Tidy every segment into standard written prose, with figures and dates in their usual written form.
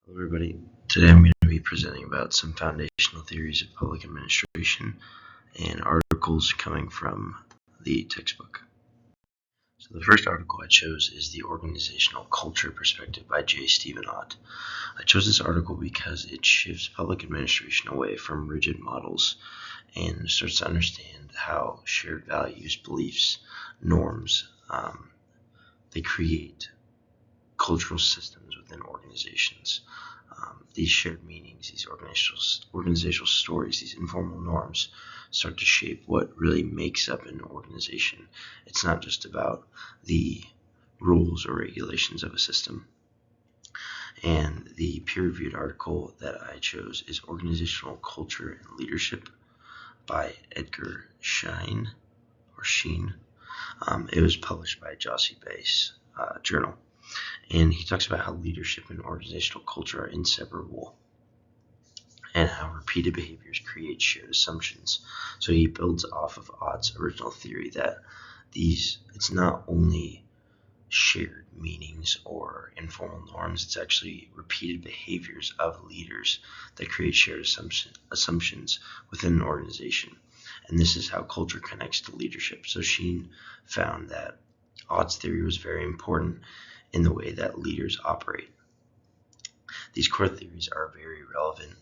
Hello everybody. Today I'm going to be presenting about some foundational theories of public administration and articles coming from the textbook. So the first article I chose is The Organizational Culture Perspective by J. Stephen Ott. I chose this article because it shifts public administration away from rigid models and starts to understand how shared values, beliefs, norms, they create cultural systems within organizations. These shared meanings, these organizational stories, these informal norms start to shape what really makes up an organization. It's not just about the rules or regulations of a system. And the peer-reviewed article that I chose is Organizational Culture and Leadership by Edgar Schein. It was published by Jossey Base Journal. And he talks about how leadership and organizational culture are inseparable and how repeated behaviors create shared assumptions. So he builds off of Ott's original theory that it's not only shared meanings or informal norms, it's actually repeated behaviors of leaders that create shared assumptions within an organization. And this is how culture connects to leadership. So Schein found that Ott's theory was very important in the way that leaders operate. These core theories are very relevant.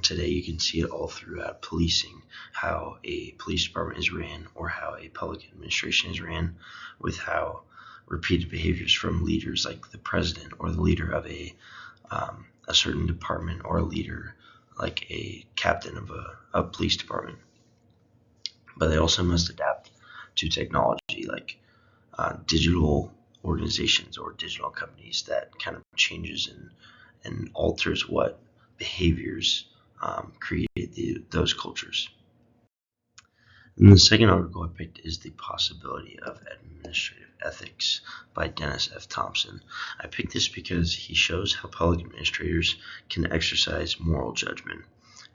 Today you can see it all throughout policing, how a police department is ran or how a public administration is ran, with how repeated behaviors from leaders like the president or the leader of a certain department or a leader like a captain of a police department. But they also must adapt to technology like digital organizations or digital companies that kind of changes and alters what behaviors create those cultures. And the second article I picked is The Possibility of Administrative Ethics by Dennis F. Thompson. I picked this because he shows how public administrators can exercise moral judgment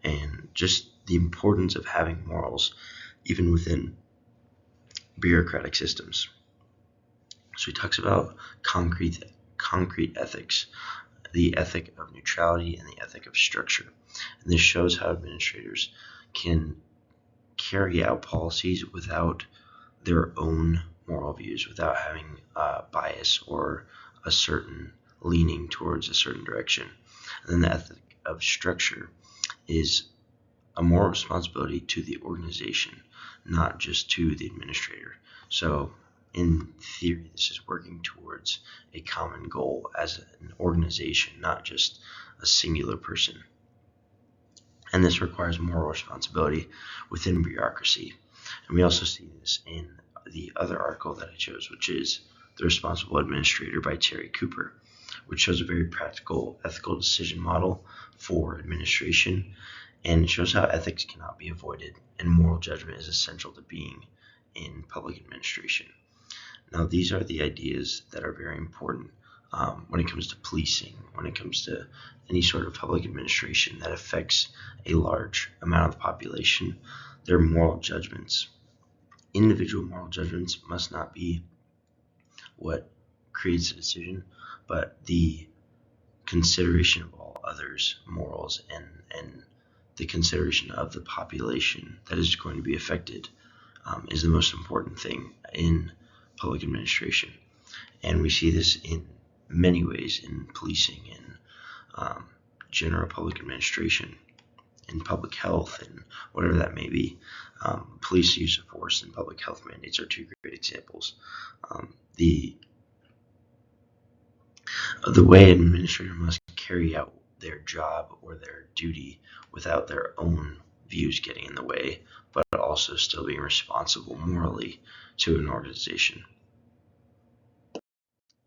and just the importance of having morals even within bureaucratic systems. So he talks about concrete ethics, the ethic of neutrality and the ethic of structure. And this shows how administrators can carry out policies without their own moral views, without having bias or a certain leaning towards a certain direction. And then the ethic of structure is a moral responsibility to the organization, not just to the administrator. So in theory, this is working towards a common goal as an organization, not just a singular person. And this requires moral responsibility within bureaucracy. And we also see this in the other article that I chose, which is The Responsible Administrator by Terry Cooper, which shows a very practical ethical decision model for administration, and it shows how ethics cannot be avoided and moral judgment is essential to being in public administration. Now, these are the ideas that are very important when it comes to policing, when it comes to any sort of public administration that affects a large amount of the population. Their moral judgments, individual moral judgments, must not be what creates a decision, but the consideration of all others' morals and the consideration of the population that is going to be affected is the most important thing in public administration. And we see this in many ways in policing, in general public administration, in public health, and whatever that may be. Police use of force and public health mandates are two great examples. The way an administrator must carry out their job or their duty without their own views getting in the way, but also still being responsible morally to an organization.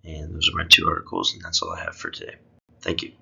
And those are my two articles, and that's all I have for today. Thank you.